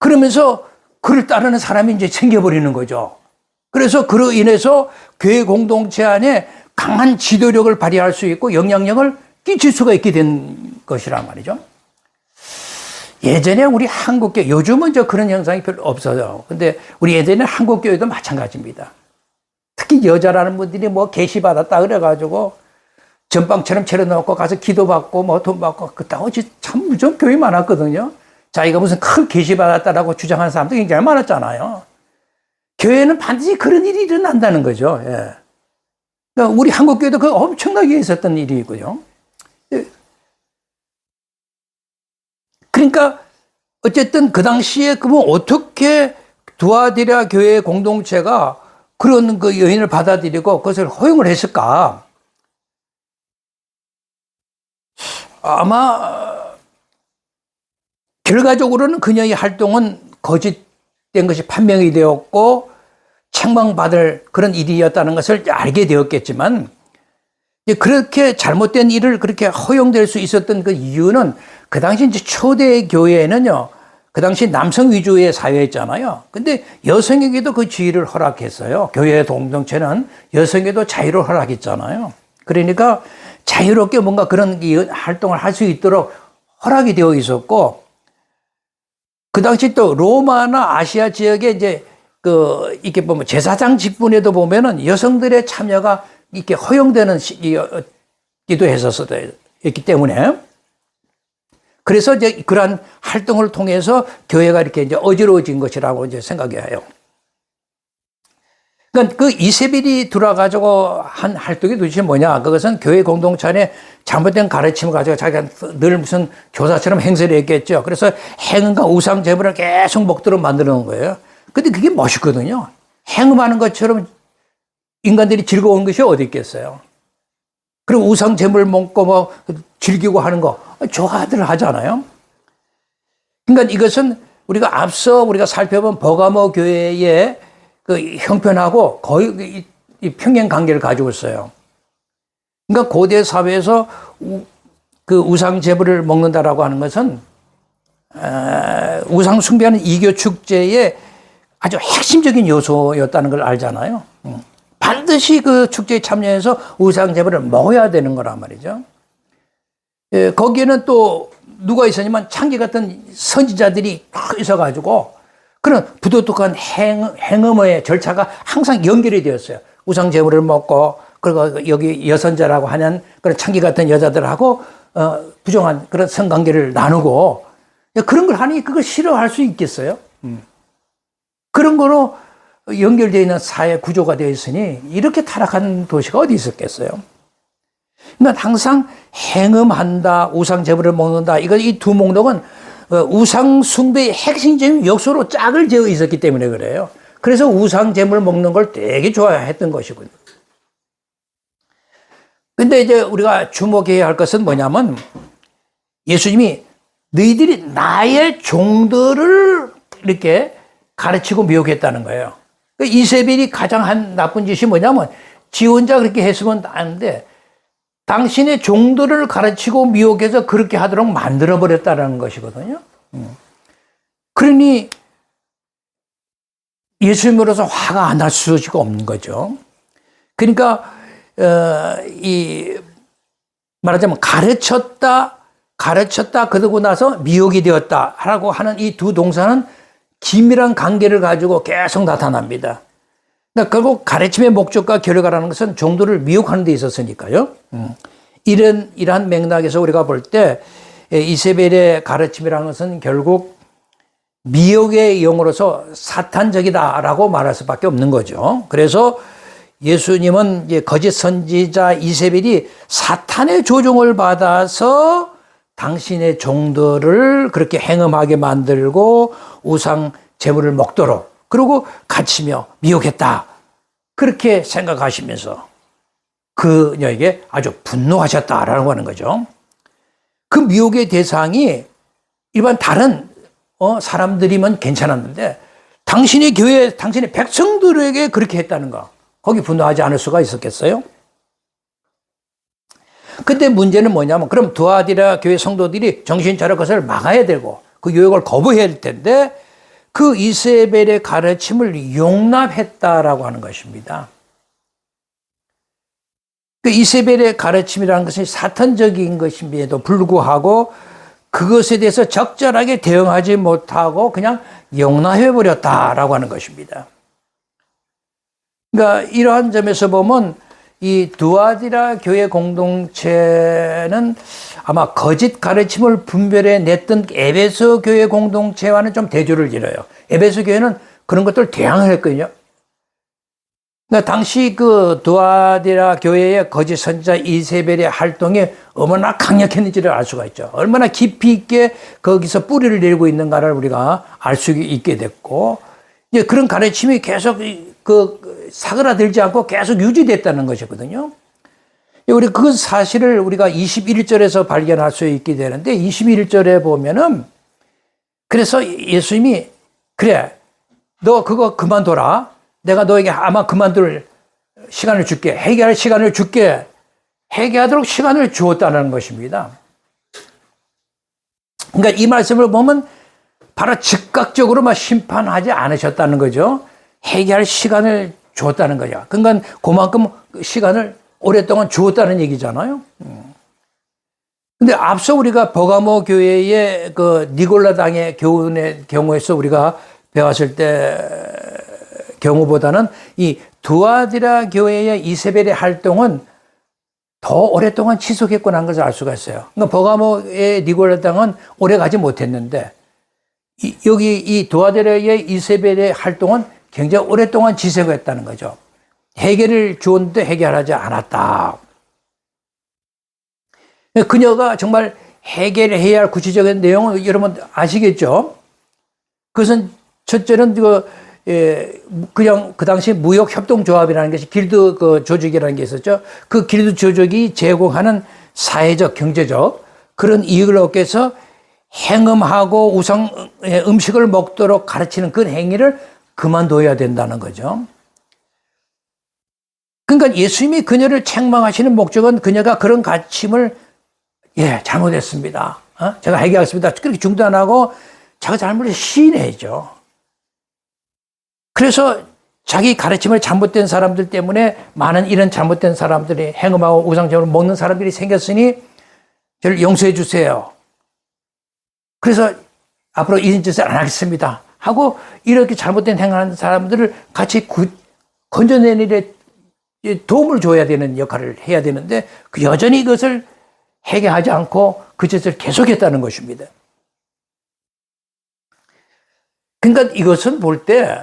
그러면서 그를 따르는 사람이 이제 생겨버리는 거죠. 그래서 그로 인해서 교회 공동체 안에 강한 지도력을 발휘할 수 있고 영향력을 끼칠 수가 있게 된 것이란 말이죠. 예전에 우리 한국교회, 요즘은 그런 현상이 별로 없어요. 근데 우리 예전에 한국교회도 마찬가지입니다. 특히 특히 여자라는 분들이 뭐 계시받았다 그래가지고 전방처럼 차려놓고 가서 기도받고 뭐 돈 받고 그따고 참 무전 교회 많았거든요. 자기가 무슨 큰 계시받았다라고 주장하는 사람도 굉장히 많았잖아요. 교회는 반드시 그런 일이 일어난다는 거죠. 예. 그러니까 우리 한국교회도 그 엄청나게 있었던 일이고요. 그러니까 어쨌든 그 당시에 그분 어떻게 두아디라 교회 공동체가 그런 그 여인을 받아들이고 그것을 허용을 했을까? 아마 결과적으로는 그녀의 활동은 거짓된 것이 판명이 되었고 책망받을 그런 일이었다는 것을 알게 되었겠지만 그렇게 잘못된 일을 그렇게 허용될 수 있었던 그 이유는 그 당시 이제 초대 교회에는요, 그 당시 남성 위주의 사회였잖아요. 근데 여성에게도 그 지위를 허락했어요. 교회 공동체는 여성에도 자유를 허락했잖아요. 그러니까 자유롭게 뭔가 그런 활동을 할 수 있도록 허락이 되어 있었고, 그 당시 또 로마나 아시아 지역에 이제 이렇게 보면 제사장 직분에도 보면은 여성들의 참여가 이렇게 허용되는 시기도 했었기 때문에, 그래서 이제 그러한 활동을 통해서 교회가 이렇게 이제 어지러워진 것이라고 이제 생각해요. 그러니까 그 이세벨이 들어와가지고 한 활동이 도대체 뭐냐? 그것은 교회 공동체 안에 잘못된 가르침을 가지고 자기가 늘 무슨 교사처럼 행세를 했겠죠. 그래서 행음과 우상 제물을 계속 먹도록 만드는 거예요. 근데 그게 멋있거든요. 행음하는 것처럼 인간들이 즐거운 것이 어디 있겠어요? 그리고 우상 제물 먹고 뭐 즐기고 하는 거 좋아들 하잖아요. 그러니까 이것은 우리가 앞서 우리가 살펴본 버가모 교회의 그 형편하고 거의 이 평행 관계를 가지고 있어요. 그러니까 고대 사회에서 그 우상 제물을 먹는다라고 하는 것은 우상 숭배하는 이교 축제의 아주 핵심적인 요소였다는 걸 알잖아요. 반드시 그 축제에 참여해서 우상 제물을 먹어야 되는 거란 말이죠. 예, 거기에는 또 누가 있었냐면 창기 같은 선지자들이 딱 있어가지고 그런 부도덕한 행음의 절차가 항상 연결이 되었어요. 우상 제물을 먹고 그리고 여기 여선자라고 하는 그런 창기 같은 여자들하고 부정한 그런 성관계를 나누고 그런 걸 하니 그걸 싫어할 수 있겠어요? 그런 거로 연결되어 있는 사회 구조가 되어 있으니 이렇게 타락한 도시가 어디 있었겠어요? 그러니까 항상 행음한다, 우상 제물을 먹는다. 이 두 목록은 우상 숭배의 핵심적인 요소로 짝을 지어 있었기 때문에 그래요. 그래서 우상 제물 먹는 걸 되게 좋아했던 것이군요. 근데 이제 우리가 주목해야 할 것은 뭐냐면 예수님이 너희들이 나의 종들을 이렇게 가르치고 미혹했다는 거예요. 이세벨이 가장 한 나쁜 짓이 뭐냐면 지 혼자 그렇게 했으면 아는데 당신의 종들을 가르치고 미혹해서 그렇게 하도록 만들어버렸다는 것이거든요. 그러니 예수님으로서 화가 안 날 수가 없는 거죠. 그러니까 말하자면 가르쳤다 그러고 나서 미혹이 되었다라고 하는 이 두 동사는 긴밀한 관계를 가지고 계속 나타납니다. 그러니까 결국 가르침의 목적과 결과라는 것은 종들을 미혹하는 데 있었으니까요. 이러한 맥락에서 우리가 볼 때 이세벨의 가르침이라는 것은 결국 미혹의 영으로서 사탄적이다라고 말할 수밖에 없는 거죠. 그래서 예수님은 이제 거짓 선지자 이세벨이 사탄의 조종을 받아서 당신의 종들을 그렇게 행음하게 만들고 우상 제물을 먹도록 그리고 갇히며 미혹했다. 그렇게 생각하시면서 그녀에게 아주 분노하셨다라고 하는 거죠. 그 미혹의 대상이 일반 다른 사람들이면 괜찮았는데 당신의 교회, 당신의 백성들에게 그렇게 했다는 거. 거기 분노하지 않을 수가 있었겠어요? 근데 문제는 뭐냐면 그럼 두아디라 교회 성도들이 정신 차려 그것을 막아야 되고 그 유혹을 거부해야 할 텐데 그 이세벨의 가르침을 용납했다라고 하는 것입니다. 그 이세벨의 가르침이라는 것이 사탄적인 것임에도 불구하고 그것에 대해서 적절하게 대응하지 못하고 그냥 용납해버렸다라고 하는 것입니다. 그러니까 이러한 점에서 보면 이 두아디라 교회 공동체는 아마 거짓 가르침을 분별해 냈던 에베소 교회 공동체와는 좀 대조를 이뤄요. 에베소 교회는 그런 것들 대항을 했거든요. 그러니까 당시 그 두아디라 교회의 거짓 선지자 이세벨의 활동이 얼마나 강력했는지를 알 수가 있죠. 얼마나 깊이 있게 거기서 뿌리를 내리고 있는가를 우리가 알 수 있게 됐고, 이제 그런 가르침이 계속 사그라들지 않고 계속 유지됐다는 것이거든요. 우리 그 사실을 우리가 21절에서 발견할 수 있게 되는데, 21절에 보면은, 그래서 예수님이, 그래, 너 그거 그만둬라. 내가 너에게 아마 그만둘 시간을 줄게. 회개할 시간을 줄게. 회개하도록 시간을 주었다는 것입니다. 그러니까 이 말씀을 보면 바로 즉각적으로 막 심판하지 않으셨다는 거죠. 회개할 시간을 주었다는 거죠. 그러니까 그만큼 시간을 오랫동안 주었다는 얘기잖아요. 근데 앞서 우리가 버가모 교회의 그 니골라 당의 교훈의 경우에서 우리가 배웠을 때 경우보다는 이 두아디라 교회의 이세벨의 활동은 더 오랫동안 지속했구나 하는 것을 알 수가 있어요. 그러니까 버가모의 니골라 당은 오래 가지 못했는데 여기 이 두아디라의 이세벨의 활동은 굉장히 오랫동안 지속했다는 거죠. 해결을 주었는데 해결하지 않았다. 그녀가 정말 해결해야 할 구체적인 내용은 여러분 아시겠죠? 그것은 첫째는 그냥 그 당시 무역협동조합이라는 것이 길드 그 조직이라는 게 있었죠. 그 길드 조직이 제공하는 사회적, 경제적 그런 이익을 얻기 위해서 행음하고 우상 음식을 먹도록 가르치는 그 행위를 그만둬야 된다는 거죠. 그러니까 예수님이 그녀를 책망하시는 목적은 그녀가 그런 가르침을 잘못했습니다. 제가 해결하겠습니다. 그렇게 중도 안 하고 자기 잘못을 시인해야죠. 그래서 자기 가르침을 잘못된 사람들 때문에 많은 이런 잘못된 사람들이 행음하고 우상제물을 먹는 사람들이 생겼으니 저를 용서해 주세요. 그래서 앞으로 이런 짓을 안 하겠습니다. 하고 이렇게 잘못된 행하는 사람들을 같이 건져내는 일에 도움을 줘야 되는 역할을 해야 되는데 여전히 이것을 해결하지 않고 그 짓을 계속했다는 것입니다. 그러니까 이것은 볼 때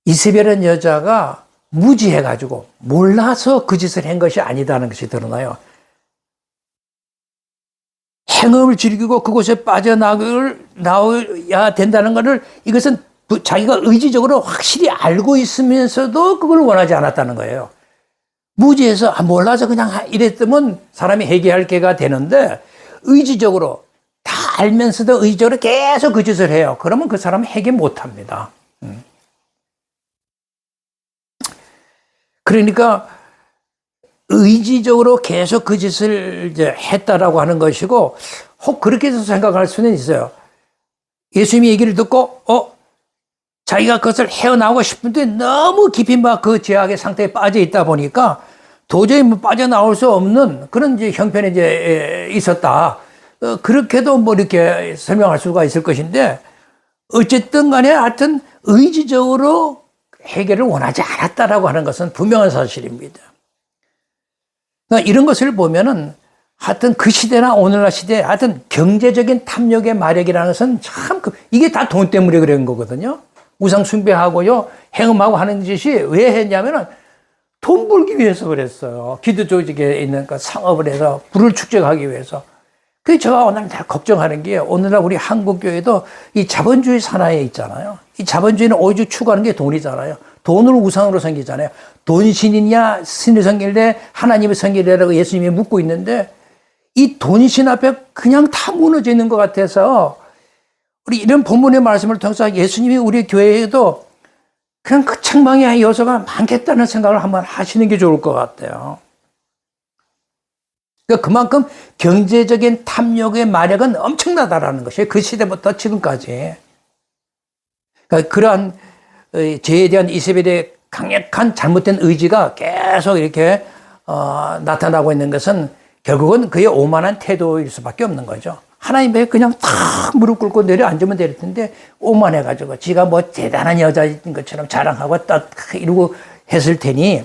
이세벨이라는 여자가 무지해가지고 몰라서 그 짓을 한 것이 아니다는 것이 드러나요. 행음을 즐기고 그곳에 빠져나와야 된다는 것을 이것은 자기가 의지적으로 확실히 알고 있으면서도 그걸 원하지 않았다는 거예요. 무지해서 몰라서 그냥 이랬으면 사람이 해결할 게가 되는데 의지적으로 다 알면서도 의지적으로 계속 그 짓을 해요. 그러면 그 사람은 해결 못합니다. 그러니까 의지적으로 계속 그 짓을 이제 했다라고 하는 것이고, 혹 그렇게 해서 생각할 수는 있어요. 예수님이 얘기를 듣고, 자기가 그것을 헤어나오고 싶은데 너무 깊이 막 그 죄악의 상태에 빠져 있다 보니까 도저히 빠져나올 수 없는 그런 이제 형편에 이제 있었다. 그렇게도 뭐 이렇게 설명할 수가 있을 것인데, 어쨌든 간에 하여튼 의지적으로 해결을 원하지 않았다라고 하는 것은 분명한 사실입니다. 그러니까 이런 것을 보면은 하여튼 그 시대나 오늘날 시대에 하여튼 경제적인 탐욕의 마력이라는 것은 참 이게 다 돈 때문에 그런 거거든요. 우상 숭배하고요, 행음하고 하는 짓이 왜 했냐면은 돈 벌기 위해서 그랬어요. 기도 조직에 있는 그 상업을 해서 부를 축적하기 위해서. 그래서 제가 오늘 다 걱정하는 게 오늘날 우리 한국 교회도 이 자본주의 산하에 있잖아요. 이 자본주의는 오직 추구하는 게 돈이잖아요. 돈을 우상으로 섬기잖아요. 돈신이냐 신을 섬길래 하나님의 섬기래라고 예수님이 묻고 있는데 이 돈신 앞에 그냥 다 무너져 있는 것 같아서 우리 이런 본문의 말씀을 통해서 예수님이 우리 교회에도 그냥 그 책망의 요소가 많겠다는 생각을 한번 하시는 게 좋을 것 같아요. 그러니까 그만큼 경제적인 탐욕의 마력은 엄청나다라는 것이에요. 그 시대부터 지금까지. 그러니까 그러한 죄에 대한 이세벨의 강력한 잘못된 의지가 계속 이렇게 나타나고 있는 것은 결국은 그의 오만한 태도일 수밖에 없는 거죠. 하나님에 그냥 탁 무릎 꿇고 내려앉으면 될 텐데 오만해가지고 지가 뭐 대단한 여자인 것처럼 자랑하고 딱 이러고 했을 테니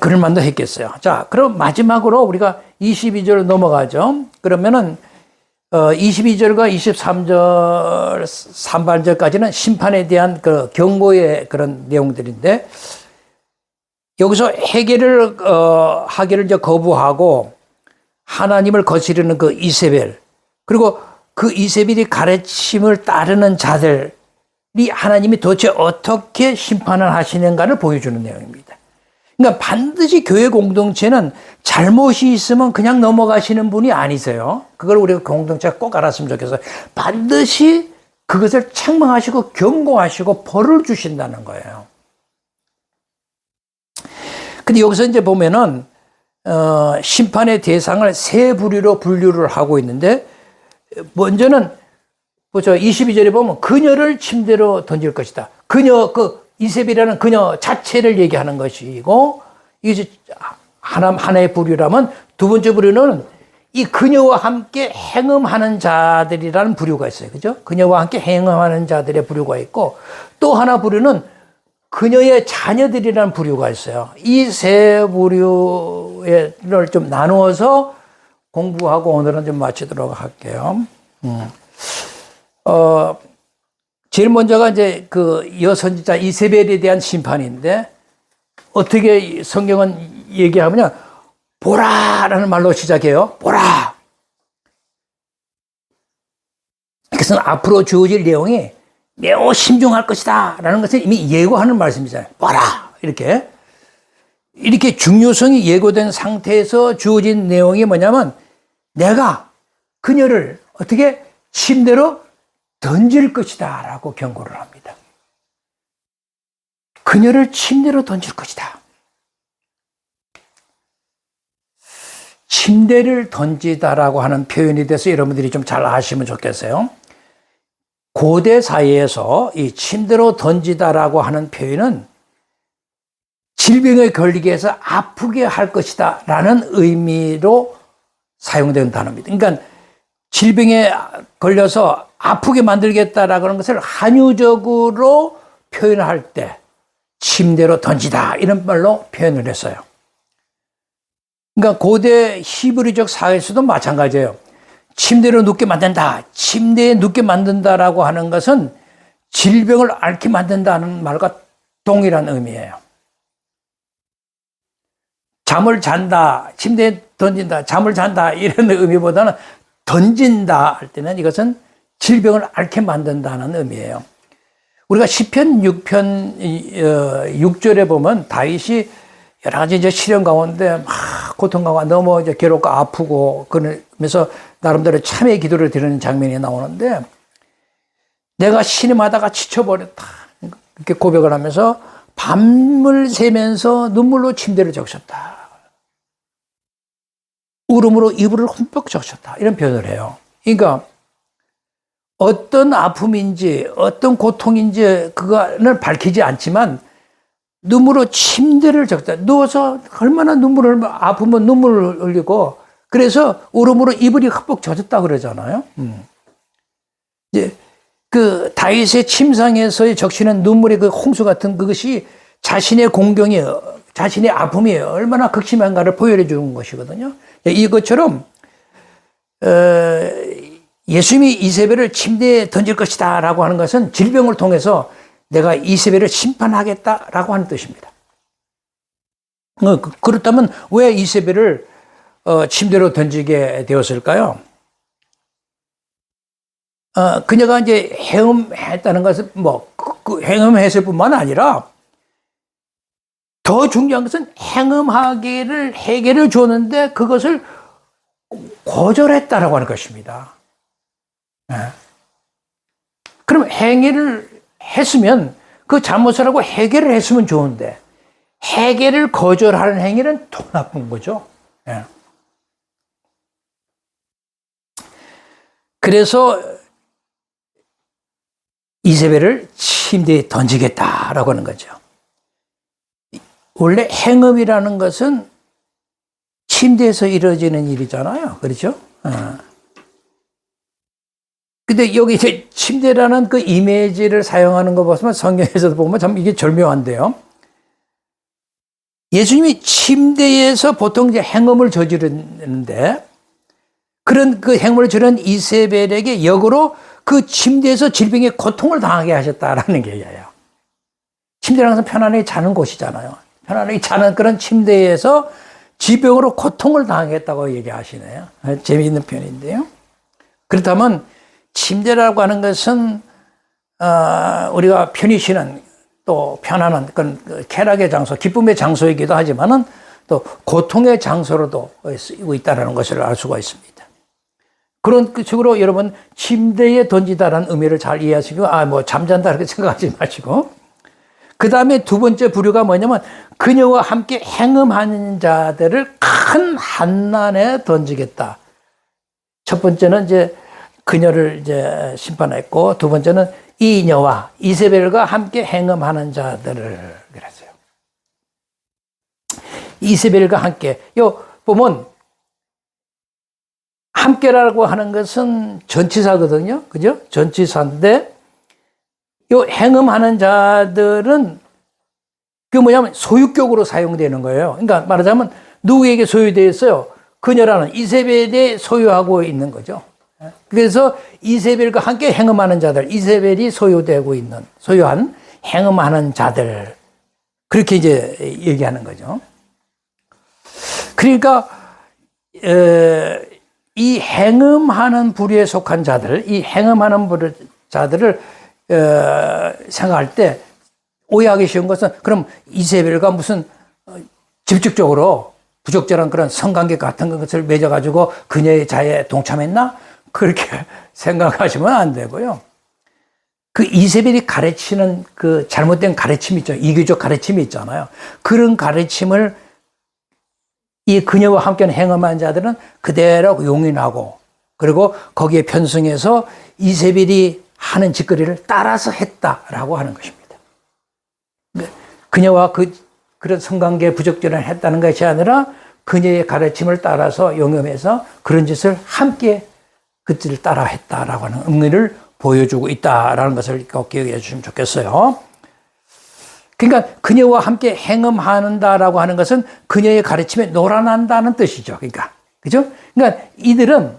그럴 만도 했겠어요. 자, 그럼 마지막으로 우리가 22절 넘어가죠. 그러면은 22절과 23절 상반절까지는 심판에 대한 그 경고의 그런 내용들인데, 여기서 회개를 하기를 이제 거부하고 하나님을 거스르는 그 이세벨, 그리고 그 이세벨이 가르침을 따르는 자들이 하나님이 도대체 어떻게 심판을 하시는가를 보여주는 내용입니다. 그러니까 반드시 교회 공동체는 잘못이 있으면 그냥 넘어가시는 분이 아니세요. 그걸 우리가 공동체가 꼭 알았으면 좋겠어요. 반드시 그것을 책망하시고 경고하시고 벌을 주신다는 거예요. 근데 여기서 이제 보면은 심판의 대상을 세 부류로 분류를 하고 있는데, 먼저는 보죠. 22절에 보면 그녀를 침대로 던질 것이다. 그녀, 그 이세벨이라는 그녀 자체를 얘기하는 것이고, 이게 하나의 부류라면, 두 번째 부류는 이 그녀와 함께 행음하는 자들이라는 부류가 있어요. 그죠? 그녀와 함께 행음하는 자들의 부류가 있고, 또 하나 부류는 그녀의 자녀들이라는 부류가 있어요. 이 세 부류를 좀 나누어서 공부하고 오늘은 좀 마치도록 할게요. 제일 먼저가 이제 그 여선지자 이세벨에 대한 심판인데, 어떻게 성경은 얘기하면요, 보라라는 말로 시작해요. 보라. 그것은 앞으로 주어질 내용이 매우 신중할 것이다 라는 것을 이미 예고하는 말씀이잖아요. 보라. 이렇게 중요성이 예고된 상태에서 주어진 내용이 뭐냐면, 내가 그녀를 어떻게 침대로 던질 것이다 라고 경고를 합니다. 그녀를 침대로 던질 것이다. 침대를 던지다라고 하는 표현에 대해서 여러분들이 좀 잘 아시면 좋겠어요. 고대 사회에서 이 침대로 던지다라고 하는 표현은 질병에 걸리게 해서 아프게 할 것이다 라는 의미로 사용된 단어입니다. 그러니까 질병에 걸려서 아프게 만들겠다라고 하는 것을 한유적으로 표현할 때 침대로 던지다 이런 말로 표현을 했어요. 그러니까 고대 히브리적 사회에서도 마찬가지예요. 침대로 눕게 만든다, 침대에 눕게 만든다라고 하는 것은 질병을 앓게 만든다는 말과 동일한 의미예요. 잠을 잔다, 침대에 던진다, 잠을 잔다 이런 의미보다는 던진다 할 때는 이것은 질병을 앓게 만든다는 의미예요. 우리가 시편 6편 6절에 보면 다윗이 여러 가지 이제 시련 가운데 막 고통 가운데 너무 이제 괴롭고 아프고 그러면서 나름대로 참회의 기도를 드리는 장면이 나오는데, 내가 신음하다가 지쳐버렸다 이렇게 고백을 하면서 밤을 새면서 눈물로 침대를 적셨다. 울음으로 이불을 흠뻑 적셨다. 이런 표현을 해요. 그러니까 어떤 아픔인지 어떤 고통인지 그거는 밝히지 않지만 눈물로 침대를 적다. 누워서 얼마나 눈물을, 아프면 눈물을 흘리고, 그래서 울음으로 이불이 흠뻑 젖었다 그러잖아요. 이제 그 다윗의 침상에서의 적시는 눈물의 그 홍수 같은 그것이 자신의 공경이, 자신의 아픔이 얼마나 극심한가를 보여해 주는 것이거든요. 이것처럼 예수님이 이세벨을 침대에 던질 것이다 라고 하는 것은 질병을 통해서 내가 이세벨을 심판하겠다라고 하는 뜻입니다. 그렇다면 왜 이세벨을 침대로 던지게 되었을까요? 그녀가 이제 행음했다는 것은 행음했을 뿐만 아니라 더 중요한 것은 해결을 줬는데 그것을 거절했다라고 하는 것입니다. 그럼 행위를 했으면 그 잘못을 하고 해결을 했으면 좋은데 해결을 거절하는 행위는 더 나쁜 거죠. 그래서 이세벨을 침대에 던지겠다라고 하는 거죠. 원래 행음이라는 것은 침대에서 이루어지는 일이잖아요. 그렇죠? 근데 여기 이제 침대라는 그 이미지를 사용하는 거 보면 성경에서도 보면 참 이게 절묘한데요. 예수님이 침대에서 보통 이제 행음을 저지르는데 그런 그 행음을 저지른 이세벨에게 역으로 그 침대에서 질병의 고통을 당하게 하셨다라는 얘기예요. 침대라는 것은 편안하게 자는 곳이잖아요. 편안하게 자는 그런 침대에서 질병으로 고통을 당하겠다고 얘기하시네요. 재미있는 표현인데요. 그렇다면 침대라고 하는 것은 우리가 편히 쉬는 또 편안한 그런 쾌락의 장소, 기쁨의 장소이기도 하지만은 또 고통의 장소로도 쓰이고 있다는 것을 알 수가 있습니다. 그런 식으로 여러분 침대에 던지다라는 의미를 잘 이해하시고 뭐 잠잔다 이렇게 생각하지 마시고 그 다음에 두 번째 부류가 뭐냐면 그녀와 함께 행음하는 자들을 큰 한난에 던지겠다. 첫 번째는 이제 그녀를 이제 심판했고 두 번째는 이녀와 이세벨과 함께 행음하는 자들을 그랬어요. 이세벨과 함께 요 보면 함께라고 하는 것은 전치사거든요. 그죠? 전치사인데 요 행음하는 자들은 그 뭐냐면 소유격으로 사용되는 거예요. 그러니까 말하자면 누구에게 소유되어 있어요? 그녀라는 이세벨에 소유하고 있는 거죠. 그래서 이세벨과 함께 행음하는 자들, 이세벨이 소유한 행음하는 자들 그렇게 이제 얘기하는 거죠. 그러니까 이 행음하는 부류에 속한 자들, 이 행음하는 부류 자들을 생각할 때 오해하기 쉬운 것은 그럼 이세벨과 무슨 직접적으로 부적절한 그런 성관계 같은 것을 맺어가지고 그녀의 자에 동참했나? 그렇게 생각하시면 안 되고요. 그 이세벨이 가르치는 그 잘못된 가르침이 있죠. 이교적 가르침이 있잖아요. 그런 가르침을 이 그녀와 함께하는 행음한 자들은 그대로 용인하고 그리고 거기에 편승해서 이세벨이 하는 짓거리를 따라서 했다라고 하는 것입니다. 그녀와 그런 성관계 부적절한 했다는 것이 아니라 그녀의 가르침을 따라서 용염해서 그런 짓을 함께 그 짓을 따라 했다라고 하는 의미를 보여주고 있다라는 것을 꼭 기억해 주시면 좋겠어요. 그러니까 그녀와 함께 행음한다라고 하는 것은 그녀의 가르침에 놀아난다는 뜻이죠. 그러니까 그죠? 그러니까 이들은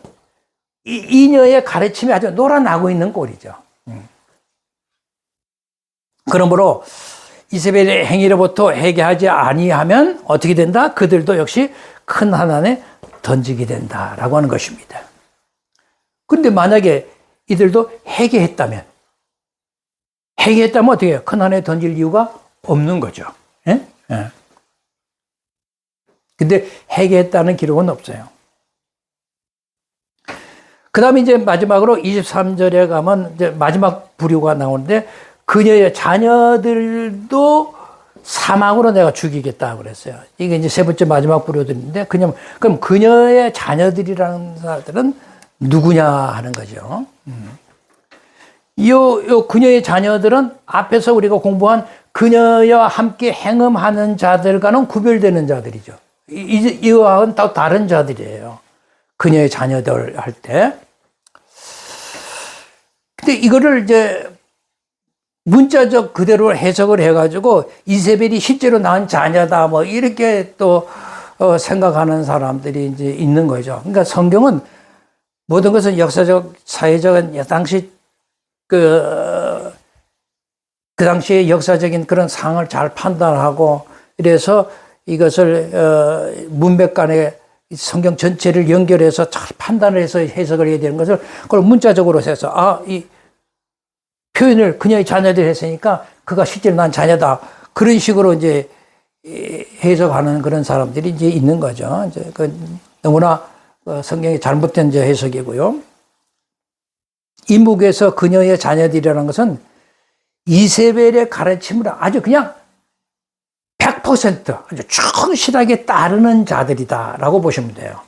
이녀의 가르침에 아주 놀아나고 있는 꼴이죠. 그러므로 이세벨의 행위로부터 회개하지 아니하면 어떻게 된다? 그들도 역시 큰 한난에 던지게 된다라고 하는 것입니다. 그런데 만약에 이들도 회개했다면 어떻게 해요? 큰 한에 던질 이유가 없는 거죠. 예? 예. 근데 회개했다는 기록은 없어요. 그 다음에 이제 마지막으로 23절에 가면 이제 마지막 부류가 나오는데 그녀의 자녀들도 사망으로 내가 죽이겠다 그랬어요. 이게 이제 세 번째 마지막 부류들인데 그럼 그녀의 자녀들이라는 사람들은 누구냐 하는 거죠. 요 그녀의 자녀들은 앞에서 우리가 공부한 그녀와 함께 행음하는 자들과는 구별되는 자들이죠. 이와는 또 다른 자들이에요. 그녀의 자녀들 할 때. 근데 이거를 이제 문자적 그대로 해석을 해가지고 이세벨이 실제로 낳은 자녀다 뭐 이렇게 또 생각하는 사람들이 이제 있는 거죠. 그러니까 성경은 모든 것은 역사적, 사회적, 당시 그 당시의 역사적인 그런 상황을 잘 판단하고 이래서 이것을 문맥 간의 성경 전체를 연결해서 잘 판단을 해서 해석을 해야 되는 것을 그걸 문자적으로 해서 이 표현을 그녀의 자녀들 했으니까 그가 실제로 난 자녀다. 그런 식으로 이제 해석하는 그런 사람들이 이제 있는 거죠. 이제 너무나 성경이 잘못된 이제 해석이고요. 이목에서 그녀의 자녀들이라는 것은 이세벨의 가르침을 아주 그냥 100% 아주 충실하게 따르는 자들이다라고 보시면 돼요.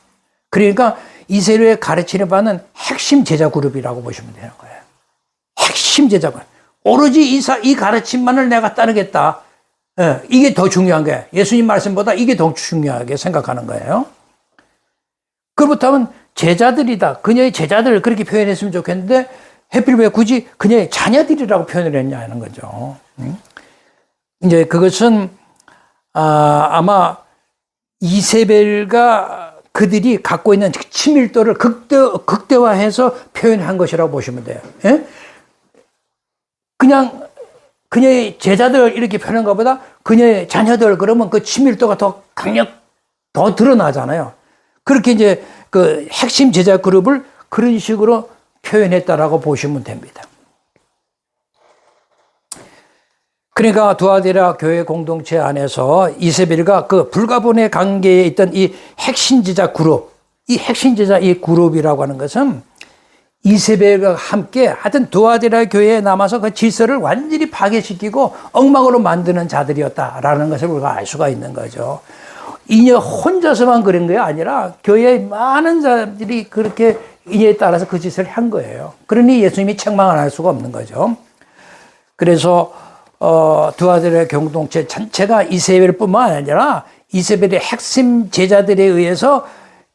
그러니까 이세벨의 가르침을 받는 핵심 제자 그룹이라고 보시면 되는 거예요. 핵심 제자 그룹. 오로지 이 가르침만을 내가 따르겠다. 이게 더 중요한 거예요. 예수님 말씀보다 이게 더 중요하게 생각하는 거예요. 그렇다면 제자들이다. 그녀의 제자들을 그렇게 표현했으면 좋겠는데 하필 왜 굳이 그녀의 자녀들이라고 표현을 했냐는 거죠. 이제 그것은 아마 이세벨과 그들이 갖고 있는 친밀도를 극대화해서 표현한 것이라고 보시면 돼요. 예? 그냥 그녀의 제자들 이렇게 표현한 것보다 그녀의 자녀들 그러면 그 친밀도가 더 더 드러나잖아요. 그렇게 이제 그 핵심 제자 그룹을 그런 식으로 표현했다라고 보시면 됩니다. 그러니까 두아디라 교회 공동체 안에서 이세벨과 그 불가분의 관계에 있던 이 핵심 제자 그룹, 이 핵심 제자 이 그룹이라고 하는 것은 이세벨과 함께 하여튼 두아디라 교회에 남아서 그 질서를 완전히 파괴시키고 엉망으로 만드는 자들이었다라는 것을 우리가 알 수가 있는 거죠. 이녀 혼자서만 그런 게 아니라 교회의 많은 사람들이 그렇게 이녀에 따라서 그 짓을 한 거예요. 그러니 예수님이 책망 안 할 수가 없는 거죠. 그래서 두아디라 공동체 전체가 이세벨뿐만 아니라 이세벨의 핵심 제자들에 의해서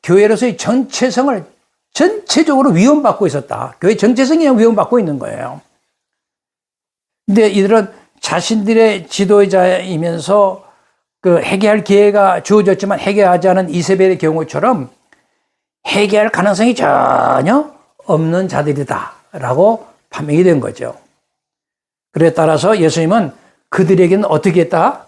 교회로서의 정체성을 전체적으로 위험받고 있었다. 교회 정체성이 위험받고 있는 거예요. 근데 이들은 자신들의 지도자이면서 그 회개할 기회가 주어졌지만 회개하지 않은 이세벨의 경우처럼 회개할 가능성이 전혀 없는 자들이다라고 판명이 된 거죠. 그래 따라서 예수님은 그들에게는 어떻게 했다?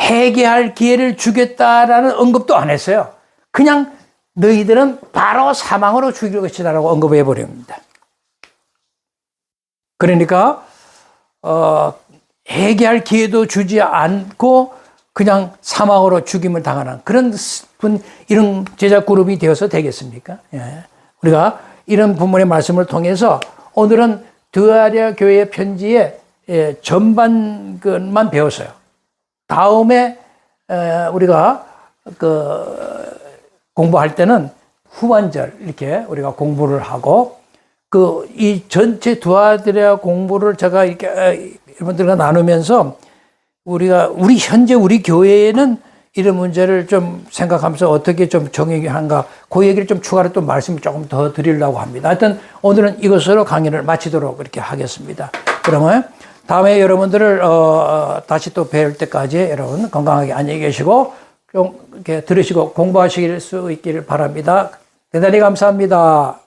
회개할 기회를 주겠다라는 언급도 안 했어요. 그냥 너희들은 바로 사망으로 죽일 것이다라고 언급해 버립니다. 그러니까 회개할 기회도 주지 않고 그냥 사망으로 죽임을 당하는 그런 분, 이런 제자 그룹이 되어서 되겠습니까? 예. 우리가 이런 부분의 말씀을 통해서 오늘은 두아디라 교회 편지의 전반만 배웠어요. 다음에 우리가 공부할 때는 후반절 이렇게 우리가 공부를 하고 이 전체 두아디라 공부를 제가 이렇게 여러분들과 나누면서 우리 현재 우리 교회에는 이런 문제를 좀 생각하면서 어떻게 좀 정의한가 그 얘기를 좀 추가로 또 말씀을 조금 더 드리려고 합니다. 하여튼 오늘은 이것으로 강의를 마치도록 이렇게 하겠습니다. 그러면 다음에 여러분들을 다시 또 뵐 때까지 여러분 건강하게 안녕히 계시고 좀 이렇게 들으시고 공부하실 수 있기를 바랍니다. 대단히 감사합니다.